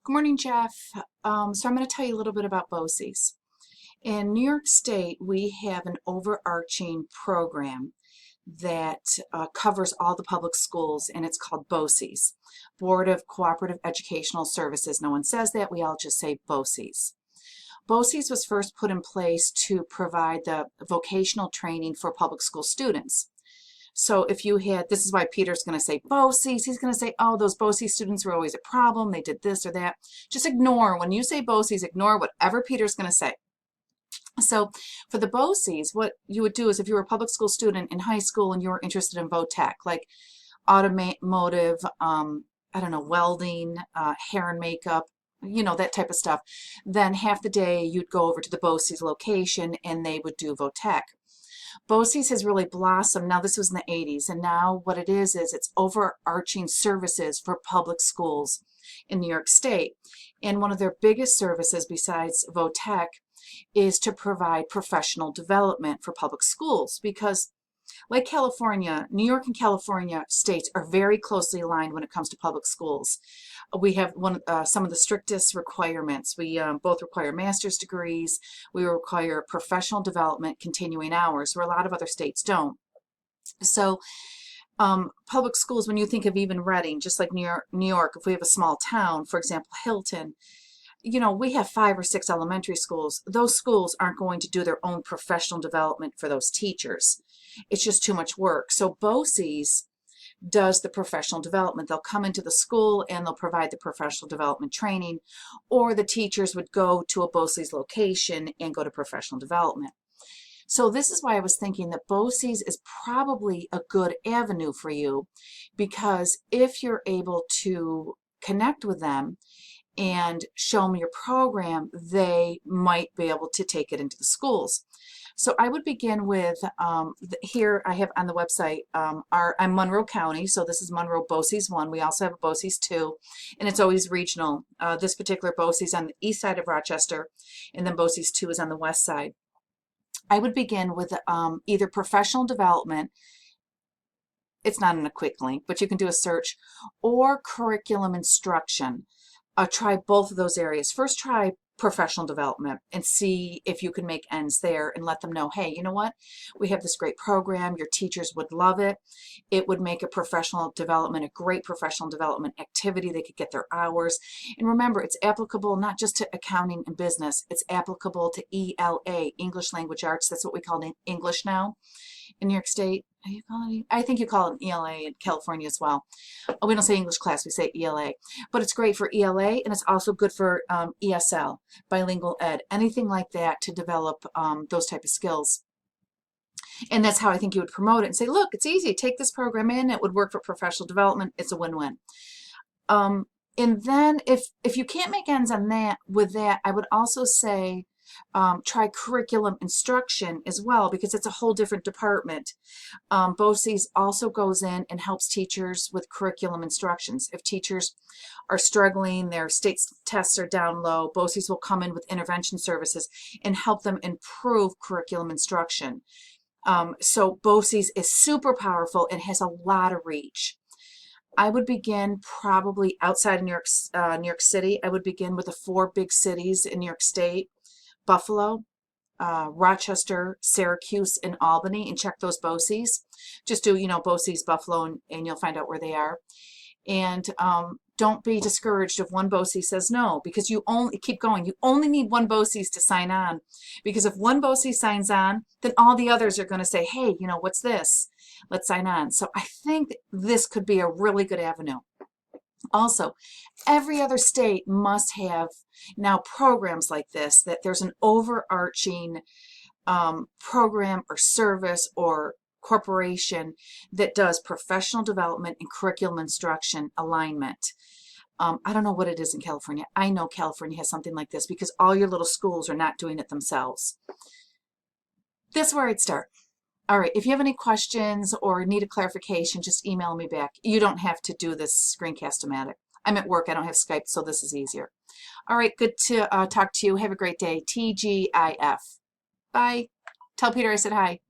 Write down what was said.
Good morning, Jeff. So I'm going to tell you a little bit about BOCES. In New York State, we have an overarching program that covers all the public schools, and it's called BOCES, Board of Cooperative Educational Services. No one says that. We all just say BOCES. BOCES was first put in place to provide the vocational training for public school students. So if you had, this is why Peter's going to say BOCES, he's going to say, oh, those BOCES students were always a problem, they did this or that. Just ignore, when you say BOCES, ignore whatever Peter's going to say. So for the BOCES, what you would do is if you were a public school student in high school and you were interested in VOTech, like automotive, I don't know, welding, hair and makeup, you know, that type of stuff, then half the day you'd go over to the BOCES location and they would do VOTech. BOCES has really blossomed. Now, this was in the 80s, and now what it is it's overarching services for public schools in New York State. And one of their biggest services besides VOTech is to provide professional development for public schools, because like California, New York and California states are very closely aligned when it comes to public schools. We have some of the strictest requirements. We both require master's degrees. We require professional development, continuing hours, where a lot of other states don't. So public schools, when you think of even Reading, just like New York, if we have a small town, for example, Hilton, you know, we have 5 or 6 elementary schools. Those schools aren't going to do their own professional development for those teachers. It's just too much work. So BOCES does the professional development. They'll come into the school and they'll provide the professional development training, or the teachers would go to a BOCES location and go to professional development. So this is why I was thinking that BOCES is probably a good avenue for you, because if you're able to connect with them and show them your program, they might be able to take it into the schools. So I would begin with, here I have on the website, I'm Monroe County, so this is Monroe BOCES 1. We also have a BOCES 2, and it's always regional. This particular BOCES on the east side of Rochester, and then BOCES 2 is on the west side. I would begin with either professional development, it's not in a quick link, but you can do a search, or curriculum instruction. Try both of those areas. First, try professional development and see if you can make ends there, and let them know, hey, you know what? We have this great program. Your teachers would love it. It would make a professional development, a great professional development activity. They could get their hours. And remember, it's applicable not just to accounting and business. It's applicable to ELA, English Language Arts. That's what we call it in English now in New York State. Are you calling it? I think you call it ELA in California as well. Oh, we don't say English class, we say ELA. But it's great for ELA, and it's also good for ESL, bilingual ed, anything like that to develop those type of skills. And that's how I think you would promote it and say, look, it's easy. Take this program in. It would work for professional development. It's a win-win. And then if you can't make ends on that, with that, I would also say try curriculum instruction as well, because it's a whole different department. BOCES also goes in and helps teachers with curriculum instructions. If teachers are struggling, their state tests are down low, BOCES will come in with intervention services and help them improve curriculum instruction. So BOCES is super powerful and has a lot of reach. I would begin probably outside of New York City. I would begin with the 4 big cities in New York State: Buffalo, Rochester, Syracuse, and Albany, and check those BOCES. Just do, you know, BOCES Buffalo, and you'll find out where they are. And don't be discouraged if one BOCES says no, because you only keep going. You only need one BOCES to sign on, because if one BOCES signs on, then all the others are going to say, hey, you know, what's this? Let's sign on. So I think this could be a really good avenue. Also, every other state must have now programs like this, that there's an overarching program or service or corporation that does professional development and curriculum instruction alignment. I don't know what it is in California. I know California has something like this, because all your little schools are not doing it themselves. That's where I'd start. All right, if you have any questions or need a clarification, just email me back. You don't have to do this screencast-o-matic. I'm at work, I don't have Skype, so this is easier. All right, good to talk to you. Have a great day. TGIF. Bye. Tell Peter I said hi.